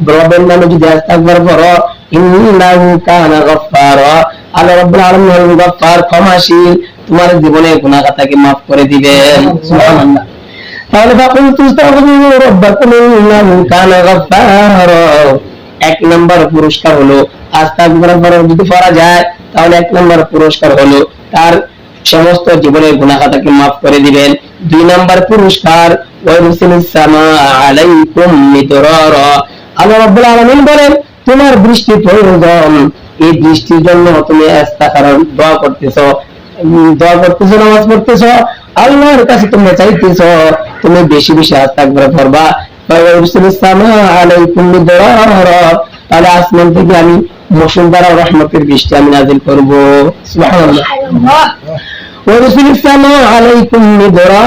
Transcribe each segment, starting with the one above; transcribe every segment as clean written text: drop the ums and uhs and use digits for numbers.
রবের নামে যদি ইস্তিগফার করো, ইন্নাহু কানা গাফফারা, আল্লাহ রাব্বুল আলামিন হলেন গফফার, ক্ষমাশীল, তোমার জীবনে গুনাহ খাতাকে maaf করে দিবেন। সুবহানাল্লাহ। তাহলে ফাকুল তুস্তাগফিরু রাব্বাকুম ইন্নাহু কানা গাফফারা, এক নাম্বার পুরস্কার হলো ইস্তিগফার যদি করা যায় তাহলে এক নাম্বার পুরস্কার হলো তার সমস্ত জীবনের গুনাহ খাতাকে maaf করে দিবেন। দুই নাম্বার পুরস্কার ওয়ায়ুরসিলিস সামাআ আলাইকুম মিদরারা, আল্লাহ রাব্বুল আলামিন বলেন তোমার বৃষ্টি প্রয়োজন, এই বৃষ্টির জন্য তুমি ইস্তিগফার দোয়া করতেছো, নামাজ পড়তেছো, আল্লাহর কাছে তুমি চাইতেছো, তুমি বেশি বেশি ইস্তিগফার করবা। ওয়ায়ুরসিলিস সামাআ আলাইকুম মিদরারা, তাহলে আসমান থেকে আমি মুষলধার রহমতের বৃষ্টি আমি নাযিল করব। সুবহানাল্লাহ। ওয়ারসিলিস সামাআ আলাইকুম মিদরারা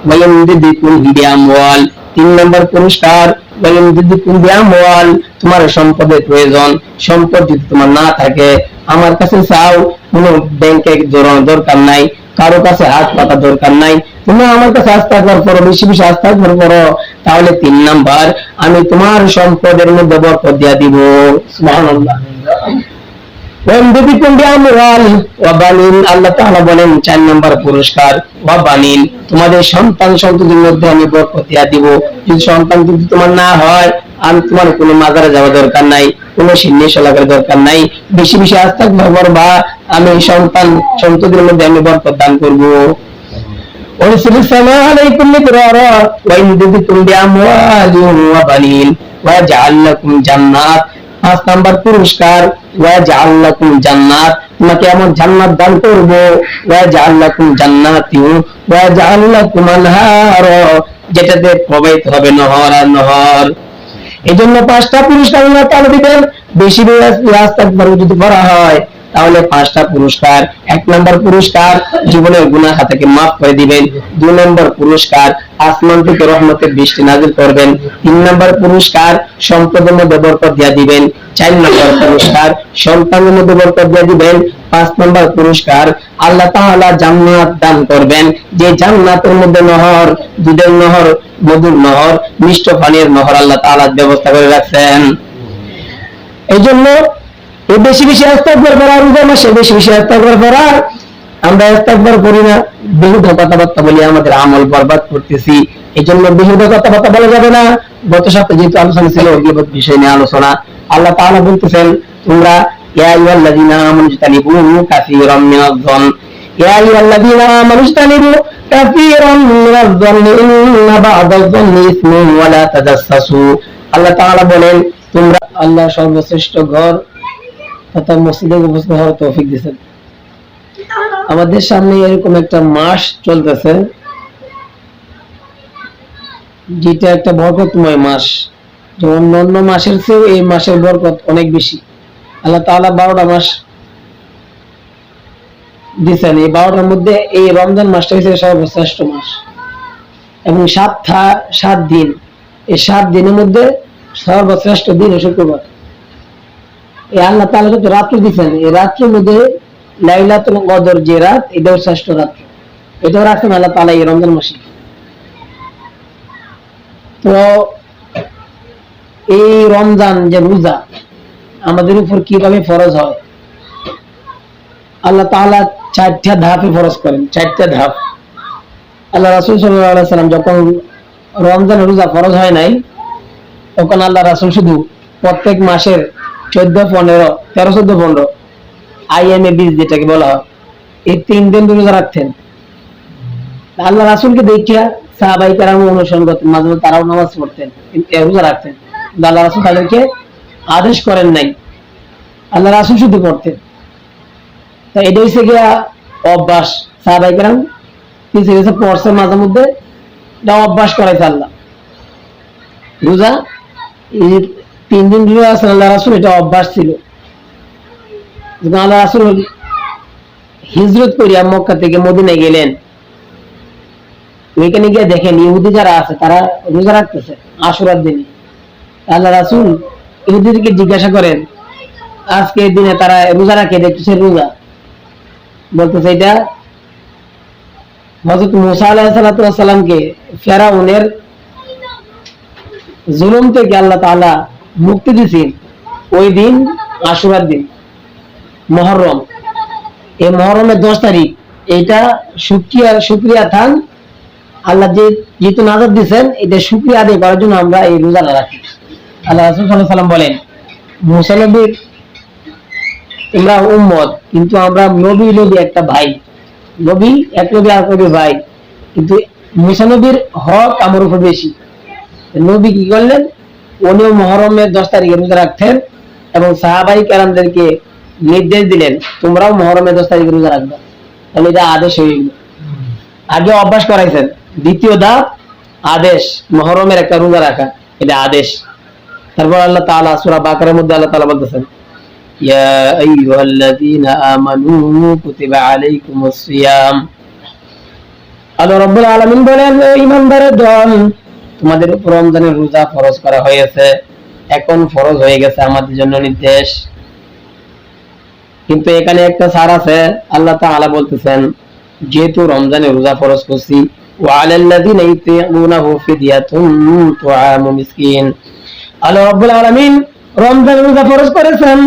ওয়ায়ামদিদুকুম বিআমওয়াল, তিন নম্বর পুরস্কার ওয়ায়ামদিদুকুম বিআমওয়াল, তোমার সম্পদের প্রয়োজন, সম্পদ যদি তোমার না থাকে আমার কাছে চাও, কোনো ব্যাংকে জোরানো দরকার নাই, কারো কাছে হাত পাতা দরকার নাই, তুমি আমার কাছে ইস্তিগফার করো, বেশি বেশি ইস্তিগফার করো, তাহলে তিন নাম্বার আমি তোমার সম্পদের মধ্যে বরকত দিয়ে দিব। সুবহানাল্লাহ। আল্লাহ তাআলা বলেন চার নাম্বার পুরস্কার ওয়া বানিন, তোমাদের সন্তান সন্ততির মধ্যে আমি বরকত দিয়ে দিব। যদি সন্তান যদি তোমার না হয়, আমি তোমার কোনো মাজারে যাওয়া দরকার নাই, কোনো সিন্নিশা লাগার দরকার নাই, বেশি বেশি ইস্তিগফার করবা, আমি সন্তান সন্ততির মধ্যে আমি বরকত দান করব। ওয়ারসিলিস সামাআ আলাইকুম মিদরারা ওয়ায়ামদিদুকুম বিআমওয়ালিন ওয়া বানিন ওয়াজআল লাকুম জান্নাত, পাঁচ নাম্বার পুরস্কার ওয়াজআল লাকুম জান্নাত, তোমাকে এমন জান্নাত দান করব, ওয়াজআল লাকুম জান্নাতিন ওয়াজআল লাকুম আনহার, যেটাতে প্রবাহিত হবে নহর আর নহর। এজন্য পাঁচটা পুরস্কার আল্লাহ তাআলা দিবেন, বেশি বেশি ইস্তিগফার যদি করা হয় তাহলে পাঁচটা পুরস্কার। এক নম্বর পুরস্কার জীবনের গুনাহ খাতাকে maaf করে দিবেন। দুই নম্বর পুরস্কার আসমান থেকে রহমতের বৃষ্টি নাযিল করবেন। তিন নম্বর পুরস্কার সম্পদের মধ্যে বরকত দিয়ে দিবেন। চার নম্বর পুরস্কার সন্তানের মধ্যে বরকত দিয়ে দিবেন। পাঁচ নম্বর পুরস্কার আল্লাহ তাআলা জান্নাত দান করবেন, যে জান্নাতের মধ্যে নহর, দুধের নহর, মধুর নহর, মিষ্ট পানির নহর আল্লাহ তাআলা ব্যবস্থা করে রাখছেন। এই জন্য এই বেশি বেশি ইস্তিগফার করা, রোজা মাসে বেশি বেশি ইস্তিগফার করা। আমরা ইস্তিগফার করি না, বেহুদা কথাবার্তা বলি, আমাদের আমল বরবাদ করতেছি। এই জন্য বেহুদা কথাবার্তা বলা যাবে না। গত সপ্তাহে যেহেতু আলোচনা ছিল গীবত বিষয় নিয়ে আলোচনা, আল্লাহ তাআলা বলতেছেন তোমরা ইয়া আইয়ুহাল্লাযীনা আমানু ইজতানিবু কাসীরাম মিনায-যন, ইয়া আইয়ুহাল্লাযীনা আমানু ইজতানিবু কাসীরাম মিনায-যন্নি ইন্না বা'দায-যন্নি ইসমুন ওয়া লা তাজাসসাসু। আল্লাহ তাআলা বলেন তোমরা আল্লাহ সর্বশ্রেষ্ঠ ঘর তথা মসজিদে উপস্থিত হওয়ার তৌফিক দিয়েছেন। আমাদের সামনে এরকম একটা মাস চলতেছে যেটা একটা বরকতময় মাস, যেমন অন্য মাসের চেয়ে এই মাসের বরকত অনেক বেশি। আল্লাহ তাআলা 12টা মাস দিয়েছেন, এই 12টার মধ্যে এই রমজান মাসটা হচ্ছে সর্বশ্রেষ্ঠ মাস, এবং 7 দিন, এই 7 দিনের মধ্যে সর্বশ্রেষ্ঠ দিন শুক্রবার। এই আল্লাহ তাআলা যত রাত্র দিচ্ছেন, এই রাত্রের মধ্যে লাইলাতুল কদর যে রাত, এটাও শ্রেষ্ঠ রাত্র, এটাও রাখছেন আল্লাহ তাআলা এই রমজান মাসে। তো এই রমজান যে রোজা আমাদের উপর কিভাবে ফরজ হয়, আল্লাহ তাআলা 4টা ধাপে ফরজ করেন। 4টা ধাপ। আল্লাহ রাসূল সাল্লাল্লাহু আলাইহি ওয়াসাল্লাম যখন রমজান রোজা ফরজ হয় নাই, তখন আল্লাহ রাসূল শুধু প্রত্যেক মাসের 14, 15, 13, 14, 15 আইএমএ 20 যেটাকে বলা হয়, এই 3 দিন রোজা রাখতেন। আল্লাহ রাসূলকে দেখিয়া সাহাবায়ে কেরাম অনুসরণ করতেন, মাঝে মাঝে তারাও নামাজ পড়তেন, রোজা রাখতেন। আল্লাহ রাসূল তাদেরকে আদেশ করেন নাই, আল্লাহ রাসূল শুধু পড়তেন। তাই এটা হচ্ছে গিয়া অভ্যাস, সাহাবায়ে কেরাম কিছু কিছু পড়ছে মাঝে মধ্যে, এটা অভ্যাস করাইছে আল্লাহ। রোজা এই 3 দিন রোজা আছে আল্লাহ রাসূল, এটা অভ্যাস ছিল। আল্লাহ রাসূল হিজরত করিয়া মক্কা থেকে মদিনায় গেলেন, ওইখানে গিয়ে দেখেন ইহুদি যারা আছে তারা রোজা রাখতেছে আশুরার দিনে। আল্লাহ রাসূল ইহুদিদেরকে জিজ্ঞাসা করেন আজকে এই দিনে তারা রোজা রাখে, দেখতেছে রোজা, বলতেছে এটা হযরত মুসা আলাইহিস সালাতু ওয়াস সালামকে ফেরাউনের জুলুম থেকে আল্লাহ তাআলা মুক্তি দিয়েছেন ওই দিন আশুরার দিন মুহররম। এই মুহররমের 10 তারিখ, এটা শুকরিয়া থান আল্লাহ যেহেতু নাজাত দিয়েছেন, এটা শুকরিয়া আদায় করার জন্য আমরা এই রোজাটা রাখি। আল্লাহ রাসূল সাল্লাল্লাহু আলাইহি সাল্লাম বলেন, মুসা নবীর তোমরা উম্মত, কিন্তু আমরা নবী একটা ভাই, নবী এক নবী আর নবী ভাই, কিন্তু মুসা নবীর হক আমার উপর বেশি। নবী কি করলেন, উনিও মুহররমের 10 তারিখে রোজা রাখতেন এবং সাহাবাই কেরামদেরকে নির্দেশ দিলেন তোমরাও মুহররমের 10 তারিখে রোজা রাখবে। তাহলে এটা আদেশ হয়ে গেল। আগে অভ্যাস করাইছেন, দ্বিতীয় ধাপ আদেশ, মুহররমের একটা রোজা রাখা, এটা আদেশ। তারপর আল্লাহ তাআলা সূরা বাকারার মধ্যে আল্লাহ তাআলা বলতেছেন, ইয়া আইয়ুহাল্লাযীনা আমানু কুতিবা আলাইকুমুস সিয়াম। আল্লাহ রাব্বুল আলামিন বলেন, ঈমানদারের দল, তোমাদের উপর রমজানের রোজা ফরজ করা হয়েছে, এখন ফরজ হয়ে গেছে আমাদের জন্য নির্দেশ। কিন্তু এখানে একটা ছাড় আছে, আল্লাহ তাআলা বলতেছেন যেহেতু রমজানের রোজা ফরজ করছি, ওয়া আলাল্লাযীনা ইউতিকুনাহু ফিদিয়াতুন তুআমু মিসকিন। আল্লাহ রাব্বুল আলামিন রমজানের রোজা ফরজ করেছেন।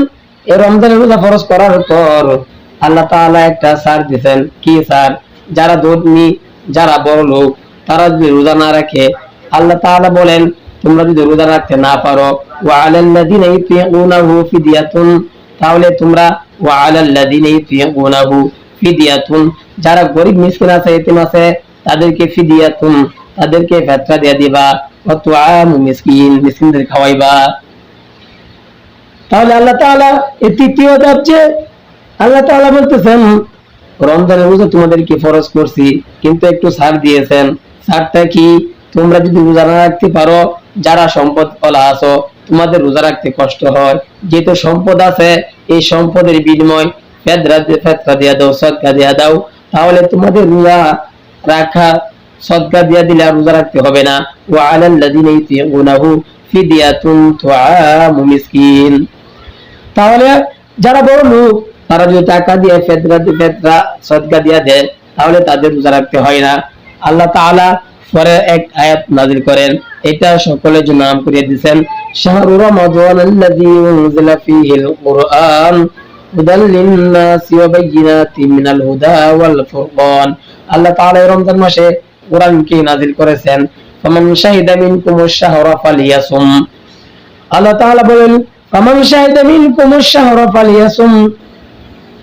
এই রমজানের রোজা ফরজ করার পর আল্লাহ তাআলা একটা ছাড় দিবেন। কি ছাড়? যারা ধনী, যারা বড় লোক, তারা যদি রোজা না রাখে, আল্লাহ তাআলা বলেন তোমরা যদি রোজা রাখতে না পারো, ওয়া আলাল্লাযীনা ইউতিকুনাহু ফিদিয়াতুন, তাহলে তোমরা ওয়া আলাল্লাযীনা ইউতিকুনাহু ফিদিয়াতুন, যারা গরীব মিসকিন আছে, এতিম আছে, তাদেরকে ফিদিয়াতুন, তাদেরকে ফিতরা দিয়ে দিবা, ওয়া তুআমু মিসকিন, মিসকিনদের খাওয়াইবা। তাহলে আল্লাহ তাআলা এই তৃতীয় ধাপ যে আল্লাহ তাআলা বলতেছেন রমজানের রোজা তোমাদেরকে ফরজ করছি, কিন্তু একটু ছাড় দিয়েছেন। ছাড়টা কি? তোমরা যদি রোজা না রাখতে পারো, যারা সম্পদ ওয়ালা আছো, তোমাদের রোজা রাখতে কষ্ট হয়, যেহেতু সম্পদ আছে, এই সম্পদের বিনিময় ফিতরা দিয়ে দাও, সদকা দিয়ে দাও, তাহলে তোমাদের রোজা রাখা, সদকা দিয়ে দিলে আর রোজা রাখতে হবে না। ওয়া আলাল্লাযীনা ইউতিকুনাহু ফিদিয়াতুন তুআমু মিসকিন। তাহলে যারা বড় লোক, তারা যদি টাকা দিয়ে ফিতরা সদকা দিয়ে দেয়, তাহলে তাদের রোজা রাখতে হয় না। আল্লাহ তাআলা পরে এক আয়াত নাযিল করেন, এটা সকলের জন্য নাম করে দিয়েছেন, শাহরু রমাদানাল্লাযী উনজিলা ফীহিল কুরআন হুদাল লিন-নাসি ওয়া বায়্যিনাতিন মিনাল হুদা ওয়াল ফুরকান। আল্লাহ তাআলা রমজান মাসে কোরআনকে নাযিল করেছেন। ফামান শাহিদা মিনকুমুশ শাহরা ফালিয়াসুম। আল্লাহ তাআলা বলেন, ফামান শাহিদা মিনকুমুশ শাহরা ফালিয়াসুম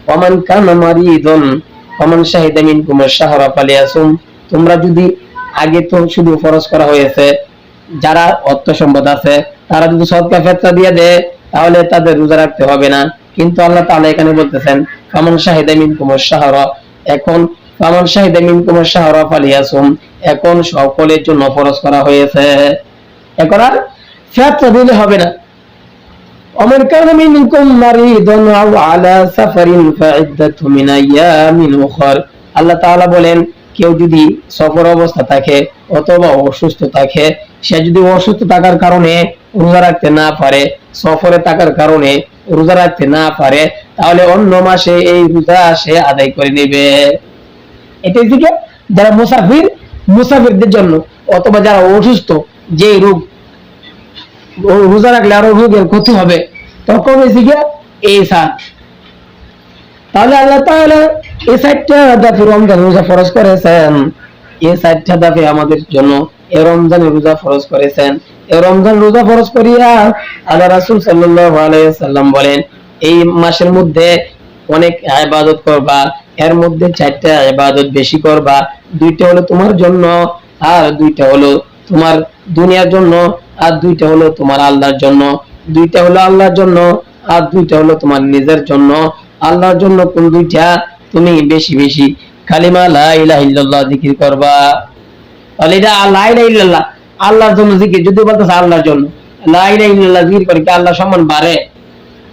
ওয়া মান কানা মারিদান ফামান শাহিদা মিনকুমুশ শাহরা ফালিয়াসুম। তোমরা যদি, আগে তো শুধু ফরজ করা হয়েছে, যারা অর্থ সম্পদ আছে তারা যদি সদকা ফিতরা দিয়ে দেয়, তাহলে তাদের রোজা রাখতে হবে না। কিন্তু আল্লাহ তাআলা এখানে বলতেছেন ফামান শাহিদা মিনকুমুশ শাহরা, এখন ফামান শাহিদা মিনকুমুশ শাহরা ফালিয়াসুম, এখন সকলের জন্য ফরজ করা হয়েছে, এখন আর ফিতরা দিলে হবে না। ওমান কানা মিনকুম মারিদান আও আলা সাফারিন ফাইদ্দাতু মিন আইয়ামিন উখর। আল্লাহ তাআলা বলেন কেউ যদি সফর অবস্থা থাকে অথবা অসুস্থ থাকে, সে যদি অসুস্থ থাকার কারণে রোজা রাখতে না পারে, সফরে থাকার কারণে রোজা রাখতে না পারে, তাহলে অন্য মাসে এই রোজা সে আদায় করে নেবে। এটাই থেকে যারা মুসাফিরদের জন্য, অথবা যারা অসুস্থ, যে রোগ, রোজা রাখলে আরো রোগের ক্ষতি হবে, তখন এই সাত। তাহলে আল্লাহ তাআলা এই 7টা দাফে রমজান রোজা ফরজ করেছেন। এই 7টা দাফে আমাদের জন্য এই রমজানের রোজা ফরজ করেছেন। এই রমজান রোজা ফরজ করিয়া আল্লাহ রাসূল সাল্লাল্লাহু আলাইহি ওয়াসাল্লাম বলেন, এই মাসের মধ্যে অনেক ইবাদত করবা, এর মধ্যে 4টা ইবাদত বেশি করবা। 2টা হলো তোমার জন্য, আর 2টা হলো তোমার দুনিয়ার জন্য, আর 2টা হলো তোমার আল্লাহর জন্য। 2টা হলো আল্লাহর জন্য, আর 2টা হলো তোমার নিজের জন্য। আল্লাহর জন্য কোন 2টা? তুমি বেশি বেশি কালিমা লা ইলাহা ইল্লাল্লাহ জিকির করবা। তাহলে এটা লা ইলাহা ইল্লাল্লাহ আল্লাহর জন্য জিকির, যদি বলতেছ আল্লাহর জন্য লা ইলাহা ইল্লাল্লাহ জিকির করে কি আল্লাহর সম্মান বাড়ে?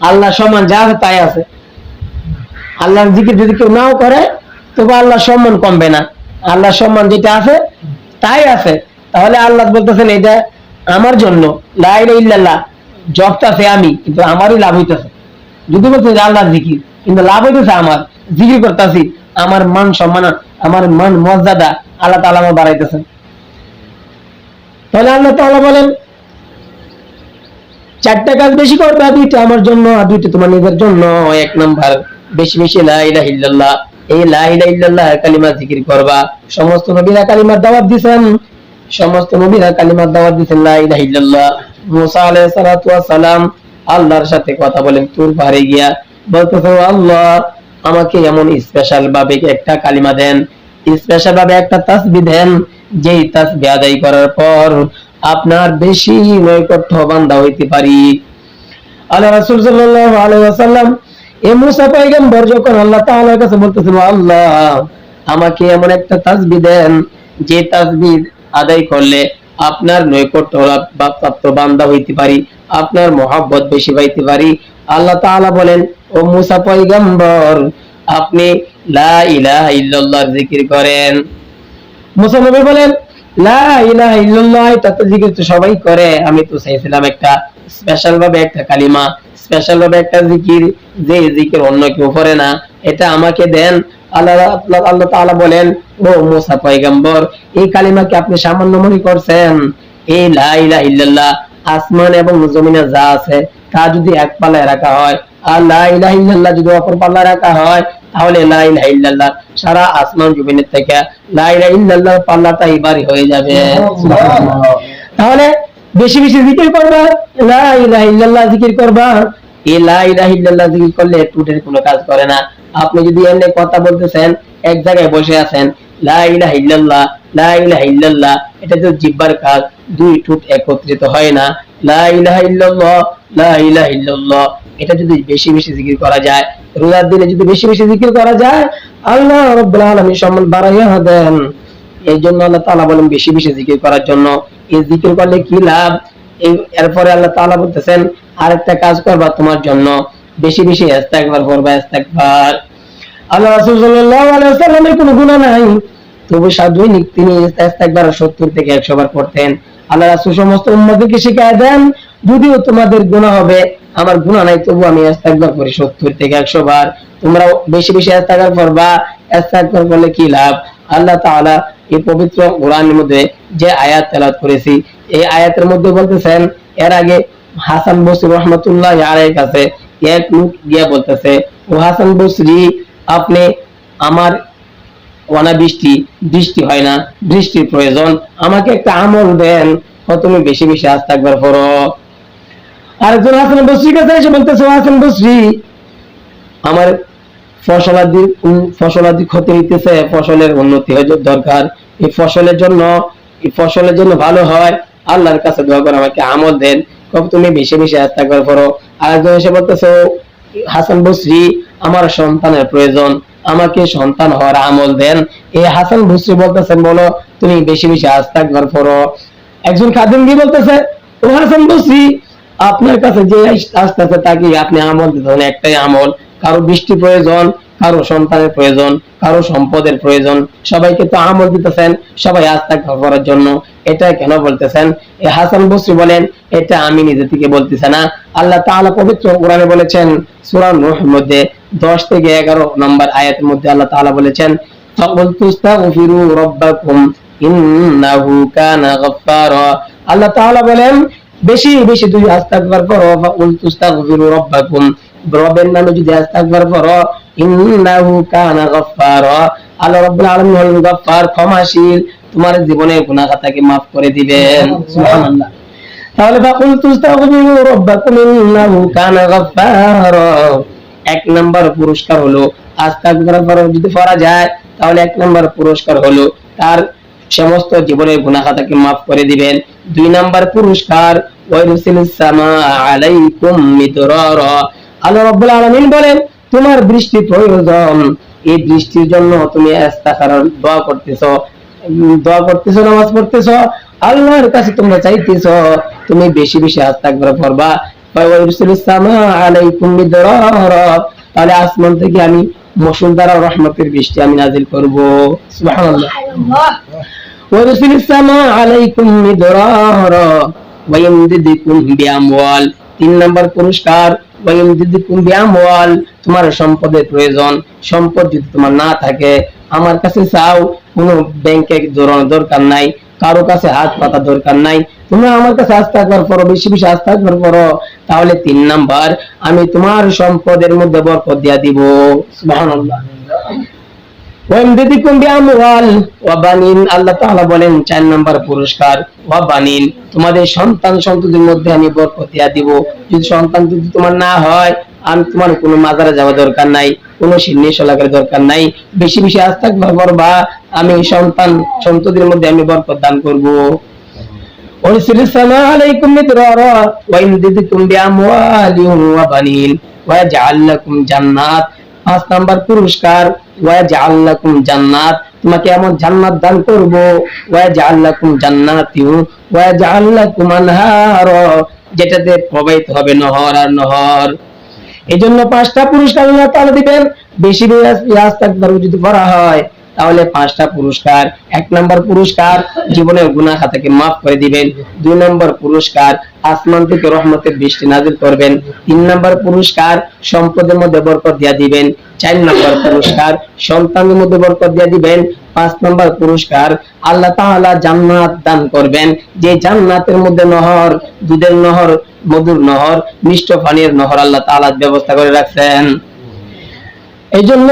আল্লাহর সম্মান যা আছে তাই আছে। আল্লাহর জিকির যদি কেউ নাও করে, তবে আল্লাহর সম্মান কমবে না, আল্লাহর সম্মান যেটা আছে তাই আছে। তাহলে আল্লাহ বলতেছেন এটা আমার জন্য, লা ইলাহা ইল্লাল্লাহ জপতাছে আমি, কিন্তু আমারই লাভ হইতেছে। যদি বলতে আল্লাহর জিকির, কিন্তু লাভ হইতেছে আমার, জিকির করতেছি, আমার মান সম্মান, আমার মান মর্যাদা আল্লাহ তাআলা আমার বাড়াইতেছেন। তাহলে আল্লাহ তাআলা বলেন চারটা কাজ বেশি করবে, দুইটা আমার জন্য আর দুইটা তোমার নিজের জন্য। এক নাম্বার, বেশি বেশি লা ইলাহা ইল্লাল্লাহ, এই লা ইলাহা ইল্লাল্লাহ কালিমা জিকির করবা। সমস্ত নবীরা কালিমার দাওয়াত দিয়েছেন, সমস্ত নবীরা কালিমার দাওয়াত দিয়েছেন লা ইলাহা ইল্লাল্লাহ। মুসা আলাইহিস সালাতু ওয়াস সালাম আল্লাহর সাথে কথা বলেন তুর পাহাড়ে গিয়া, বলতেছে আল্লাহ আমাকে এমন স্পেশাল ভাবে একটা কালিমা দেন, স্পেশাল ভাবে একটা তাসবিহ দেন, যেই তাসবিহ আদায় করার পর আপনার বেশি নৈকট্য বান্দা হইতে পারি। আল্লাহ রাসূল সাল্লাল্লাহু আলাইহি ওয়াসাল্লাম এই মুসা পয়গম্বর যখন আল্লাহ তাআলার কাছে বলতেছিল আল্লাহ আমাকে এমন একটা তাসবিহ দেন, যে তাসবিহ আদায় করলে আপনার নৈকট্য প্রাপ্ত বান্দা হইতে পারি, আপনার মহব্বত বেশি পাইতে পারি। আল্লাহ তাআলা বলেন ও মুসা পয়গম্বর আপনি লা ইলাহা ইল্লাল্লাহর জিকির করেন। মুসা নবী বলেন লা ইলাহা ইল্লাল্লাহ তাতে জিকির তো সবাই করে, আমি তো চাইছিলাম একটা স্পেশাল ভাবে একটা কালিমা, স্পেশাল ভাবে একটা জিকির, যে জিকির অন্য কেউ করে না, এটা আমাকে দেন। আল্লাহ তাআলা বলেন ও মুসা পয়গম্বর এই কালিমাকে আপনি সামান্য মনে করছেন? এই লা ইলাহা ইল্লাল্লাহ আসমান এবং জমিনে যা আছে তা যদি এক পাল্লায় রাখা হয় আর লা ইলাহা ইল্লাল্লাহ যদি অপর পাল্লায় রাখা হয়, তাহলে লা ইলাহা ইল্লাল্লাহ সারা আসমান জমিনের থেকে লা ইলাহা ইল্লাল্লাহ পাল্লাটাই ভারী হয়ে যাবে। তাহলে বেশি বেশি জিকির করবা, লা ইলাহা ইল্লাল্লাহ জিকির করবা। এই লা ইলাহা ইল্লাল্লাহ জিকির করলে টুটের কোনো কাজ করে না। আপনি যদি এমনি কথা বলতেছেন, এক জায়গায় বসে আছেন, লা ইলাহা ইল্লাল্লাহ লা ইলাহা ইল্লাল্লাহ, এটা তো জিহ্বার কাজ, দুই ঠোঁট একত্রিত হয় না। লা ইলাহা ইল্লাল্লাহ লা ইলাহা ইল্লাল্লাহ এটা যদি বেশি বেশি জিকির করা যায়, রোজার দিনে যদি বেশি বেশি জিকির করা যায়, আল্লাহ রাব্বুল আলামিন সম্মান বাড়াইয়া দেন। এই জন্য আল্লাহ তাআলা বলেন বেশি বেশি জিকির করার জন্য। এই জিকির করলে কি লাভ? এরপরে আল্লাহ তাআলা বলতেছেন আরেকটা কাজ করবা তোমার জন্য, বেশি বেশি ইস্তিগফার করবা, ইস্তিগফার। আল্লাহ রাসূল সাল্লাল্লাহু আলাইহি ওয়াসাল্লামের কোনো গুনাহ নাই, তবু দৈনিক তিনি ইস্তিগফার 70 থেকে 100 বার করতেন। আল্লাহ রাসূল সমস্ত উম্মতকে শিখায় দেন যদিও তোমাদের গুনাহ হবে, আমার গুনাহ নাই, তবু আমি ইস্তিগফার করি 70 থেকে 100 বার। তোমরা বেশি বেশি ইস্তিগফার করবা। ইস্তিগফার করলে কি লাভ? আল্লাহ তাআলা এই পবিত্র কোরআনের মধ্যে যে আয়াত তেলাওয়াত করেছি, এই আয়াতের মধ্যে বলতেছেন, এর আগে হাসান বসরি রাহমাতুল্লাহি আলাইহির কাছে এক লোক গিয়ে বলতেছে ও হাসান বসরি আপনি আমার অনাবৃষ্টি বৃষ্টি হয় না, বৃষ্টির প্রয়োজন, আমাকে একটা আমল দেন, তুমি বেশি বেশি ইস্তিগফার করো। আরেকজন হাসান বসরির কাছে এসে বলতেছে হাসান বসরি আমার ফসলাদি ক্ষতি হইতেছে, ফসলের উন্নতি হওয়ার দরকার, এই ফসলের জন্য ভালো হয়, আল্লাহর কাছে দোয়া করে আমাকে আমল দেন, তুমি বেশি বেশি ইস্তিগফার করো। আরেকজন এসে বলতেছে হাসান বসরি আমার সন্তানের প্রয়োজন, আমাকে সন্তান হওয়ার আমল দেন। এই হাসান বসরি বলতেছেন বলো তুমি বেশি বেশি ইস্তিগফার করো। একজন খাদিম কি বলতেছে ও হাসান বসরি আপনার কাছে যে আসতেছে তাকে আপনি আমল দিতেছেন একটাই আমল, কারো বৃষ্টি প্রয়োজন, কারো সন্তানের প্রয়োজন, কারো সম্পদের প্রয়োজন, সবাইকে তো আমল দিতেছেন, সবাই ইস্তিগফার করার জন্য, এটা কেন বলতেছেন? এই হাসান বসরি বলেন এটা আমি নিজে থেকে বলতেছি না, আল্লাহ তাআলা পবিত্র কোরআনে বলেছেন সূরা নূহের মধ্যে 10 থেকে 11 নম্বর আয়াতের মধ্যে আল্লাহ তাআলা বলেছেন ফাকুল তুস্তাগফিরু রাব্বাকুম ইন্নাহু কানা গাফফারা। আল্লাহ তাআলা বলেন বেশি বেশি তুমি ইস্তিগফার করো, ফাকুল তুস্তাগফিরু রাব্বাকুম, রবের নামে যদি ইস্তিগফার করো, ইন্নাহু কানা গাফফারা, আল্লাহ রাব্বুল আলামিন হলেন গফফার, ক্ষমাশীল, তোমার জীবনের গুনাহ খাতাকে maaf করে দিবেন। সুবহানাল্লাহ। তাহলে ফাকুল তুস্তাগফিরু রাব্বাকুম ইন্নাহু কানা গাফফারা, এক নাম্বার পুরস্কার হলো ইস্তিগফার যদি করা যায়, তাহলে এক নাম্বার পুরস্কার হলো তার সমস্ত জীবনের গুনাহ খাতাকে maaf করে দিবেন। 2 নাম্বার পুরস্কার ওয়াইরুসিলিস সামা আলাইকুম মিদরারা, আল্লাহ রাব্বুল আলামিন বলেন তোমার বৃষ্টি প্রয়োজন, এই বৃষ্টির জন্য তুমি ইস্তিগফার দোয়া করতেছো, নামাজ পড়তেছো, আল্লাহর কাছে তোমরা চাইতেছো, তুমি বেশি বেশি ইস্তিগফার করবা। ওয়াইরুসিলিস সামা আলাইকুম মিদরারা, তাহলে আসমান থেকে আমি মুষলধারা রহমতের বৃষ্টি আমি নাজিল করব। সুবহানাল্লাহ। ওয়ারসিলিস সামা আলাইকুম মিদরারা ওয়ায়ামদিদুকুম বিআমওয়াল, 3 নাম্বার পুরস্কার ওয়ায়ামদিদুকুম বিআমওয়াল, তোমার সম্পদের প্রয়োজন, সম্পদ যদি তোমার না থাকে আমার কাছে চাও, কোনো ব্যাংকে জোরানোর দরকার নাই, কারো কাছে হাত পাতা দরকার নাই, তোমরা আমার কাছে আস্তাগফার করো, বেশি বেশি আস্তাগফার করো, তাহলে 3 নাম্বার আমি তোমার সম্পদের মধ্যে বরকত দিয়া দিব। সুবহানাল্লাহ। ওয়ামদিদকুম বিআমওয়াল ওয়া বানিন, আল্লাহ তাআলা বলেন 4 নাম্বার পুরস্কার, ওয়া বানিন, তোমাদের সন্তান সন্ততির মধ্যে আমি বরকত দিয়া দিব। যদি সন্তান যদি তোমার না হয়, আমি তোমার কোনো মাজারে যাওয়া দরকার নাই, কোনো সিন্নি সলাকের দরকার নাই, বেশি বেশি আস্তাগফার করবা, আমি সন্তান সন্ততির মধ্যে আমি বরকত দান করব। ويرسل السماء عليكم مدرارا ويمددكم بأموال وبنين ويجعل لكم جنات। 5 নাম্বার পুরস্কার, ওয়াজআল লাকুম জান্নাত, তোমাকে এমন জান্নাত দান করব, ওয়াজআল লাকুম জান্নাতিউ ওয়াজআল লাকুম আনহার, যেটাতে প্রবাহিত হবে নহর আর নহর। এজন্য 5টা পুরস্কার আল্লাহ তাআলা দিবেন। বেশি বেশি আস্তাগফার যদি করা হয় তাহলে 5টা পুরস্কার। 1 নাম্বার পুরস্কার, জীবনের গুনাহ খাতাকে maaf করে দিবেন। 2 নাম্বার পুরস্কার, আসমান থেকে রহমতের বৃষ্টি নাযিল করবেন। 3 নাম্বার পুরস্কার, সম্পদের মধ্যে বরকত দিয়া দিবেন। 4 নাম্বার পুরস্কার, সন্তানের মধ্যে বরকত দিয়া দিবেন। 5 নাম্বার পুরস্কার, আল্লাহ তাআলা জান্নাত দান করবেন, যে জান্নাতের মধ্যে নহর, দুধের নহর, মধুর নহর, মিষ্ট পানির নহর আল্লাহ তাআলা ব্যবস্থা করে রাখছেন। এইজন্য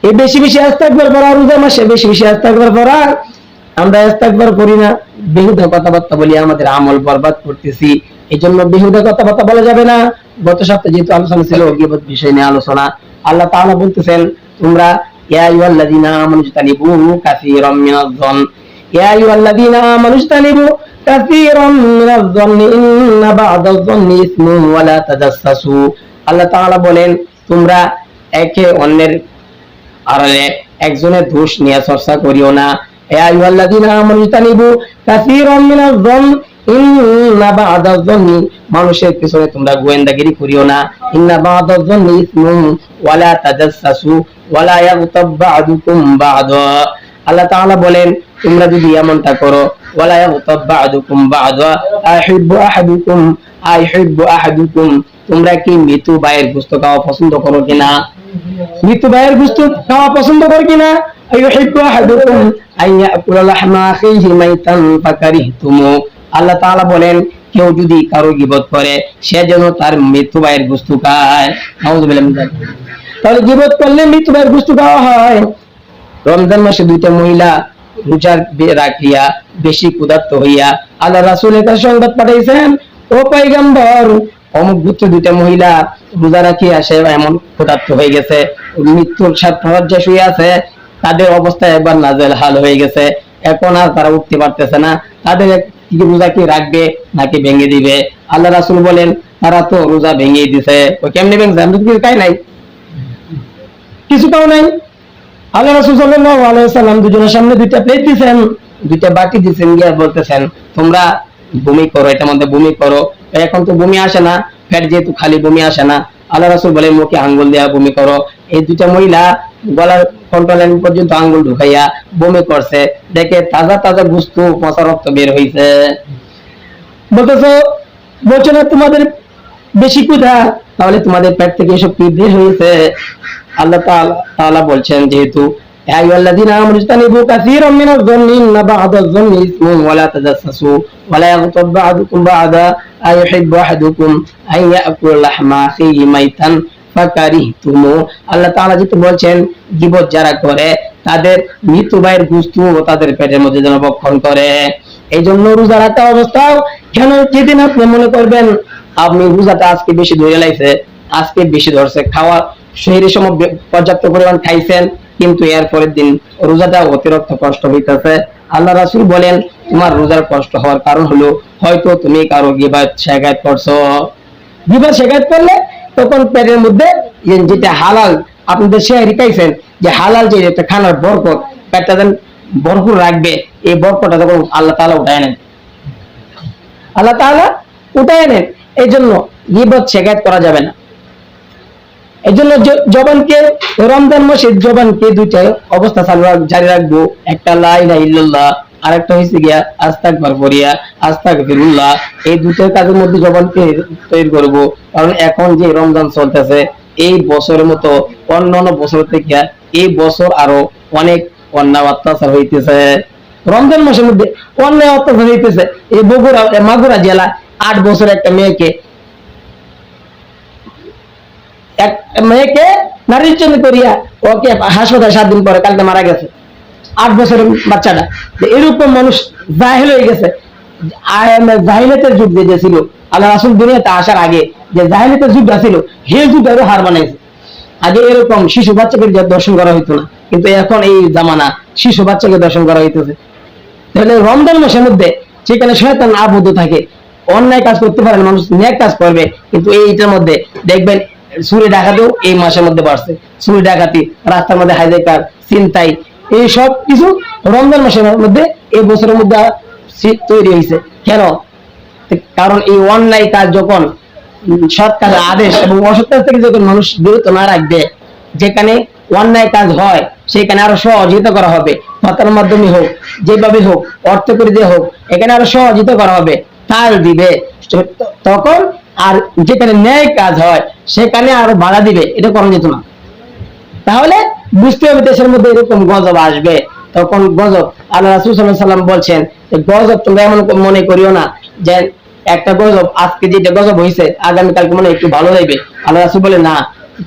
এই বেশি বেশি ইস্তেগফার করা, রোজা মাসে বেশি বেশি ইস্তেগফার করা। আমরা ইস্তেগফার করি না, বেহুদা কথাবার্তা বলি, আমাদের আমল বরবাদ করতেছি। এইজন্য বেহুদা কথাবার্তা বলা যাবে না। গত সপ্তাহে যেহেতু আলোচনা ছিল গীবত বিষয় নিয়ে আলোচনা, আল্লাহ তাআলা বলতেছেন, তোমরা ইয়া আইয়ুহাল্লাযীনা আমানু ইজতানিবু কাসীরাম মিনাজ-যন, ইয়া আইয়ুহাল্লাযীনা আমানু ইজতানিবু কাসীরাম মিনাজ-যন্নি ইন্না বা'দাজ-যন্নি ইসমুন ওয়া লা তাজাসসাসু। আল্লাহ তাআলা বলেন, তোমরা একে অন্যের আড়ালে একজনের দোষ নিয়ে চর্চা করিও না। ইয়া আইয়ুহাল্লাযীনা আমানু ইজতানিবু কাসীরাম মিনাজ-যন ইন্না বা'দাজ-যন্নি, মানুষের পিছনে তোমরা গোয়েন্দাগিরি করিও না। ইন্না বা'দাজ-যন্নি ইসমুন ওয়া লা তাজাসসাসু ওয়া লা ইয়াগতাব বা'দুকুম বা'দা। আল্লাহ তাআলা বলেন, তোমরা যদি এমনটা করো, ওয়া লা ইয়াগতাব বা'দুকুম বা'দা আইহিব্বু আহাদুকুম, তোমরা কি মৃত্যু ভাইয়ের গোশত খাওয়া পছন্দ করো কিনা? মৃত্যু ভাইয়ের গোশত খাওয়া পছন্দ করো কিনা? আইহিব্বু আহাদুকুম আইয়াকুলা লাহমা আখিহি মাইতান ফাকারিহতুমু। আল্লাহ তাআলা বলেন, কেউ যদি কারো গীবত করে, সে যেন তার মৃত্যু ভাইয়ের গোশত খায়। নাউযুবিল্লাহ মিন যালিক। তাহলে গীবত করলে মৃত্যু ভাইয়ের গোশত খাওয়া হয়। রমজান মাসে 2টা মহিলা রোজা রাখিয়া বেশি ক্ষুধার্ত হইয়া আল্লাহ রাসূলের কাছে সংবাদ পাঠাইছেন, ও পয়গম্বর, অমুক গোত্রের 2টা মহিলা রোজা রাখিয়া সে এমন ক্ষুধার্ত হয়ে গেছে, মৃত্যুর শয্যায় শুয়ে আছে, তাদের অবস্থা একবার নাজেল হাল হয়ে গেছে, এখন আর তারা উঠতে পারতেছে না, তাদের রোজা কি রাখবে নাকি ভেঙে দিবে? আল্লাহ রাসূল বলেন, তারা তো রোজা ভেঙে দিছে। ও কেমনে ভেঙেছে? আমি তো কিছু খাই নাই, কিছু খাও নাই। আল্লাহ রাসূল সাল্লাল্লাহু আলাইহি ওয়াসাল্লাম দুজনের সামনে 2টা প্লেট দিয়েছেন, 2টা বাটি দিয়েছেন, গিয়ে বলতেছেন, তোমরা বমি করো, এটার মধ্যে বমি করো। এখন তো বমি আসে না, পেট যেহেতু খালি, বমি আসে না। আল্লাহ রাসূল বলেন, মুখে আঙ্গুল দেয়া বমি করো। এই 2টা মহিলা গলার কন্ট্রোল পর্যন্ত আঙ্গুল ঢুকাইয়া বমি করছে, দেখে তাজা তাজা গোশত, পচা রক্ত বের হইছে। বলছো না তোমাদের বেশি ক্ষুধা, তাহলে তোমাদের পেট থেকে এসব কি বের হয়েছে? আল্লাহ তাআলা বলছেন, যেহেতু ইয়া আইয়ুহাল্লাযীনা আমানু ইজতানিবু কাসীরাম মিনাজ-যন্নি ইন্না বা'দাজ-যন্নি ইসমুন ওয়া লা তাজাসসাসু ওয়া লা ইয়াগতাব বা'দুকুম বা'দা আইয়ুহিব্বু আহাদুকুম আন ইয়াকুলা লাহমা আখিহি মাইতান ফাকারিহতুমু। আল্লাহ তাআলা যেহেতু বলছেন, গীবত যারা করে তাদের মৃত্যু ভাইয়ের গোশত তাদের পেটের মধ্যে যেন ভক্ষণ করে। এই জন্য রোজা রাখা অবস্থাও কেন, যেদিন আপনি মনে করবেন আপনি রোজাটা আজকে বেশি ধরে লাইছে, আজকে বেশি ধরছে, খাওয়া সেহরির সময় পর্যাপ্ত পরিমাণ খাইছেন, কিন্তু এর পরের দিন রোজাটা অতিরিক্ত কষ্ট হইতেছে, আল্লাহ রাসূল বলেন, তোমার রোজার কষ্ট হওয়ার কারণ হলো হয়তো তুমি কারো গীবত শিকায়ত করছো। গীবত শিকায়ত করলে তখন পেটের মধ্যে যেটা হালাল, আপনাদের সেহরি খাইছেন, যে হালাল যে একটা খানার বরকত, পেটটা যেন ভরপুর রাখবে, এই বরকতটা তখন আল্লাহ তাআলা উঠায় নেন, আল্লাহ তাআলা উঠায় নেন। এই জন্য গীবত শিকায়ত করা যাবে না। এই জন্য জবানকে, রমজান মাসে জবানকে 2টা অবস্থা জারি রাখবো, একটা লা ইলাহা ইল্লাল্লাহ, আর একটা হইছে গিয়া আস্তাগফার করিয়া আস্তাগফিরুল্লাহ। এই 2টার কাজের মধ্যে জবানকে তৈরি করব, কারণ এখন যে রমজান চলতেছে, এই বছরের মতো অন্যান্য বছর থেকে এই বছর আরো অনেক অন্যায় অত্যাচার হইতেছে। রমজান মাসের মধ্যে অন্যায় অত্যাচার হইতেছে। এই মাগুরা জেলা 8 বছর একটা মেয়েকে নারীচন করিয়া ওকে হাসপাতালে 7 দিন পরে কালকে মারা গেছে 8 বছরের বাচ্চাটা। এরকম মানুষ জাহেল হয়ে গেছে। জাহিলিয়াতের যুগ যে ছিল, আল্লাহ রাসূল দুনিয়াতে আসার আগে যে জাহিলিয়াতের যুগ ছিল, সেই যুগেরও হার বানাইছে। আগে এরকম শিশু বাচ্চাকে দর্শন করা হইতো না, কিন্তু এখন এই জামানা শিশু বাচ্চাকে দর্শন করা হইতেছে। তাহলে রমজান মাসের মধ্যে যেখানে শয়তান আবদ্ধ থাকে, অন্যায় কাজ করতে পারে, মানুষ নেক কাজ করবে, কিন্তু এইটার মধ্যে দেখবেন চুরি ডাকাতিও এই মাসের মধ্যে বাড়ছে। চুরি ডাকাতি, রাস্তার মধ্যে হাইজ্যাকার, ছিনতাই, এই সব কিছু রমজান মাসের মধ্যে এই বছরের মধ্যে তৈরি হয়েছে। কেন? কারণ এই অন্যায় কাজ যখন সৎ কাজের আদেশ এবং অসৎ কাজ থেকে যখন মানুষ বিরত না রাখবে, যেখানে অন্যায় কাজ হয় সেখানে আরো সহযোগিতা করা হবে, কথার মাধ্যমে হোক, যেভাবে হোক, অর্থ করে দিয়ে হোক, এখানে আরো সহযোগিতা করা হবে, তাল দিবে। তখন আর যেখানে ন্যায় কাজ হয় সেখানে আরো বাধা দিবে, এটা করা যেত না। তাহলে বুঝতে হবে দেশের মধ্যে এরকম গজব আসবে। তখন গজব, আল্লাহ রাসূল সাল্লাল্লাহু আলাইহি ওয়াসাল্লাম বলছেন গজব তোমরা এমন মনে করিও না যে একটা গজব, আজকে যেটা গজব হয়েছে আগামীকালকে মনে একটু ভালো হইবে। আল্লাহ রাসূল বলে না,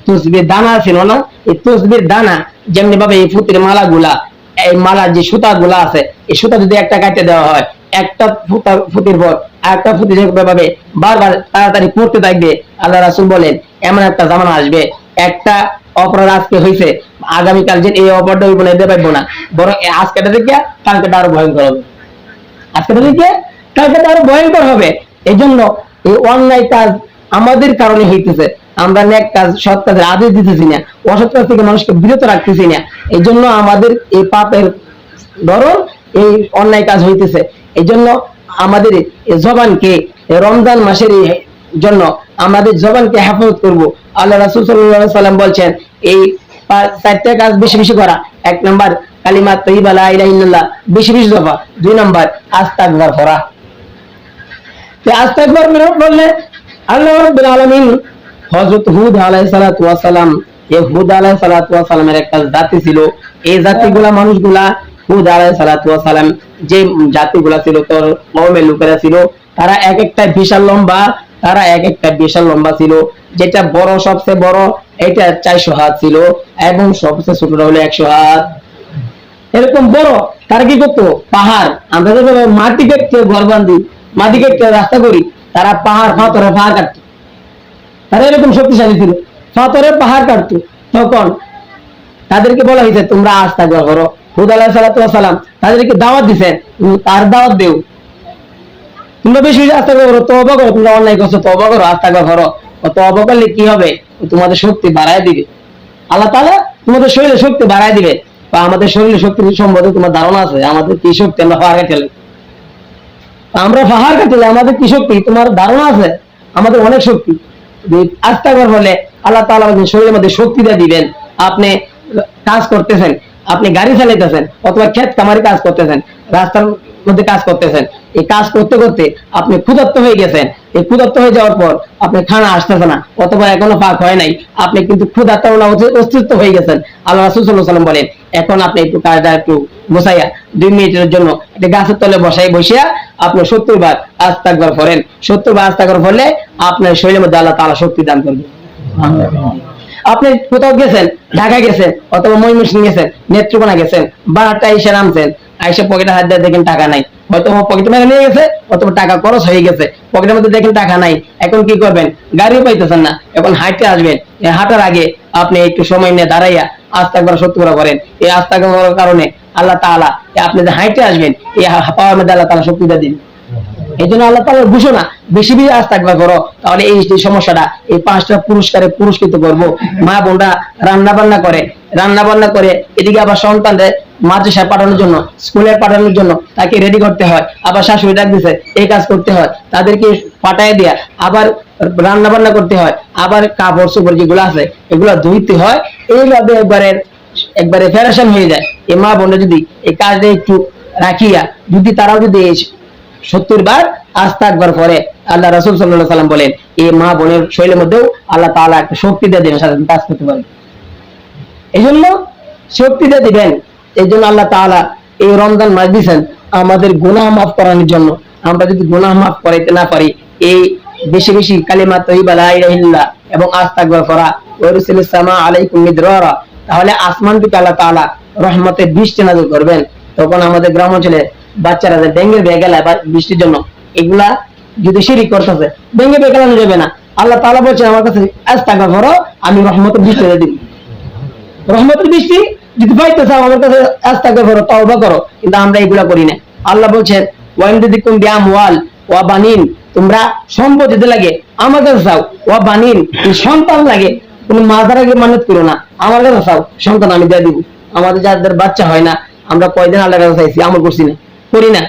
তসবির দানা ছিল না, এই তসবির দানা যেমনি ভাবে এই ফুতের মালা গুলা, এই মালার যে সুতা গুলা আছে, এই সুতা যদি একটা কাটে দেওয়া হয়, একটা ফুতের পর আরেকটা ফুতে যেভাবে বারবার তাড়াতাড়ি পড়তে থাকবে, আল্লাহ রাসূল বলেন এমন একটা জামানা আসবে, একটা অপরাধ আজকে হয়েছে, আগামীকাল যে এই অপরাধটা হইব না, এটা পাইবো না, বরং আজকেটা দেখে কালকেটা আরো ভয়ঙ্কর হবে, আজকেটা দেখে কালকেটা আরো ভয়ঙ্কর হবে। এই জন্য এই অন্যায় কাজ আমাদের কারণে হইতেছে, আমরা নেক কাজ সৎ কাজের আদেশ দিতেছি না, অসৎ কাজ থেকে মানুষকে বিরত রাখতেছি না। এই জন্য আমাদের এই পাপের ধরন এই অন্যায় কাজ হইতেছে। এই জন্য আমাদের জবানকে রমজান মাসের জন্য আমাদের জবানকে হেফাজত করব। আল্লাহ রাসূল সাল্লাল্লাহু আলাইহি ওয়াসাল্লাম বলছেন এই 4টা কাজ বেশি বেশি করা। 1 নাম্বার কালিমা তাইয়্যিবা লা ইলাহা ইল্লাল্লাহ বেশি বেশি জপা। 2 নাম্বার আস্তাগফার করা। তো আস্তাগফার বললে আল্লাহ রাব্বুল আলামিন হযরত হুদ আলাইহিস সালাতু ওয়াস সালাম, এই হুদ আলাইহিস সালাতু ওয়াস সালামের একটা জাতি ছিল। এই জাতিগুলা মানুষগুলা হুদ আলাইহিস সালাতু ওয়াস সালাম যে জাতিগুলা ছিল, তোর কওমের লোকেরা ছিল, তারা এক একটা বিশাল লম্বা ছিল। যেটা বড়, সবচেয়ে বড় এটা 400 হাত ছিল, এবং সবচেয়ে ছোটটা হলো 100 হাত। এরকম বড় তারা কি করতো? পাহাড়, আমরা যেভাবে মাটি কেটে ঘর বাঁধি, মাটি কেটে রাস্তা করি, তারা পাথরের পাহাড় কাটতো। তারা এরকম শক্তিশালী ছিল, পাথরের পাহাড় কাটতো। তখন তাদেরকে বলা হয়েছে তোমরা আস্তাগফার করো। হুদ আলাইহিস সালাতু ওয়াস সালাম তাদেরকে দাওয়াত দিবেন, তার দাওয়াত দেও, তোমরা বেশি বেশি আস্তাগফার করো, তওবা করো, তোমরা অন্যায় করছো, তওবা করো, আস্তাগফার করো। তওবা করলে কি হবে? তোমাদের শক্তি বাড়ায় দিবে, আল্লাহ তাআলা তোমাদের শরীরে শক্তি বাড়ায় দিবে। বা আমাদের শরীরে শক্তি সম্বন্ধে তোমার ধারণা আছে? আমাদের কি শক্তি? আমরা পাহাড় কাটলে, আমাদের কি শক্তি? তোমার ধারণা আছে? আমাদের অনেক শক্তি। আস্তাগফার হলে আল্লাহ তাআলা আমাদের শরীরের মধ্যে শক্তি দিয়ে দিবেন। আপনি কাজ করতেছেন, আপনি গাড়ি চালাইতেছেন, অথবা ক্ষেত কামারি কাজ করতেছেন, রাস্তার মধ্যে কাজ করতেছেন, এই কাজ করতে করতে আপনি ক্ষুধার্ত হয়ে গেছেন। এই ক্ষুধার্ত হয়ে যাওয়ার পর আপনি খানা আসতেছে না, অথবা এখনো পাক হয় নাই, আপনি কিন্তু ক্ষুধার্ত অস্তিত্ব হয়ে গেছেন। আল্লাহ রাসূল সাল্লাল্লাহু আলাইহি ওয়াসাল্লাম বলেন এখন আপনি একটু কাজটা একটু বসাইয়া 2 মিনিটের জন্য একটা গাছের তলে বসিয়া আপনি 70 বার আস্তাগফার করেন। 70 বার আস্তাগফার করলে আপনার শরীরের মধ্যে আল্লাহ তাআলা শক্তি দান করবে। আপনি কোথাও গেছেন, ঢাকা গেছেন, অথবা ময়মনসিংহ গেছেন, নেত্রকোনা গেছেন, বারটা এসে নামছেন, আইসা পকেটে হাত দিয়ে দেখেন টাকা নাই, হয়তো পকেটে মেরে নিয়ে গেছে, অথবা টাকা খরচ হয়ে গেছে, পকেটের মধ্যে দেখেন টাকা নাই। এখন কি করবেন? গাড়িও পাইতেছেন না, এখন হাঁটতে আসবেন। হাঁটার আগে আপনি একটু সময় নিয়ে দাঁড়াইয়া আস্তাগফার 70 বার করেন। এই আস্তাগফারের কারণে আল্লাহ তাআলা আপনি যে হাঁটতে আসবেন, এই পাওয়ার মধ্যে আল্লাহ তাআলা শক্তিটা দিন। এই জন্য আল্লাহ তাআলার ঘোষণা বেশি বেশি আস্তাগফার করো, তাহলে এই যে সমস্যাটা, এই 5টা পুরস্কারে পুরস্কৃত করবো। মা বোনরা রান্না বান্না করে এদিকে আবার সন্তানদের মাদ্রাসায় পাঠানোর জন্য, স্কুলে পাঠানোর জন্য তাকে রেডি করতে হয়, আবার শাশুড়ি ডাক দিছে এই কাজ করতে হয়, তাদেরকে পাঠায় দেয়া, আবার রান্না বান্না করতে হয়, আবার কাপড় চোপড় যেগুলো আছে এগুলো ধুইতে হয়। এইভাবে একবারে ফেরাশন হয়ে যায়। এই মা বোনরা যদি এই কাজটা একটু রাখিয়া যদি তারাও যদি 70 বার আস্তাগফার করে, আল্লাহ রাসূল সাল্লাল্লাহু আলাইহি ওয়াসাল্লাম বলেন এই মা বোনের শরীরের মধ্যেও আল্লাহ তাআলা একটা শক্তি দিয়ে দেবেন, সাথে কাজ করতে পারবে। এই জন্য শক্তি দিয়ে দিবেন। এই জন্য আল্লাহ তাআলা এই রমজান মাস দিয়েছেন আমাদের গুনাহ মাফ করানোর জন্য। আমরা যদি গুনাহ মাফ করাইতে না পারি, এই বেশি বেশি কালিমা তয়্যিবা লা ইলাহা ইল্লাল্লাহ এবং আস্তাগফির করা ওয়া রুসিলিস সামা আলাইকুম মিদরারা, তাহলে আসমান থেকে আল্লাহ তাআলা রহমতের বৃষ্টি নাযিল করবেন। তখন আমাদের গ্রাম অঞ্চলে বাচ্চারা যে ডেঙ্গু হয়ে গেলে বৃষ্টির জন্য, এগুলা যদি শিরিক করতেছে, ডেঙ্গু হয়ে গেলানো যাবে না। আল্লাহ তাআলা বলছেন আমার কাছে আস্তাগফির করো, আমি রহমতের বৃষ্টি দিয়ে দিব। রহমতের বৃষ্টি যদি পাইতে চাও আমার কাছে আস্তাগফির করো, তওবা করো, কিন্তু আমরা এগুলা করি না। আল্লাহ বলছেন ওয়াইমদিকুম বিআমওয়াল ওয়া বানিন, তোমরা সম্পদ দিতে লাগে আমার কাছে চাও, ওয়া বানিন সন্তান লাগে, তুমি মাজারে গিয়ে মানত করো না, আমার কাছে চাও, সন্তান আমি দিয়ে দিব। আমাদের যাদের বাচ্চা হয় না, আমরা কয়দিন আল্লাহর কাছে চাইছি, আমল করছি না, করি না।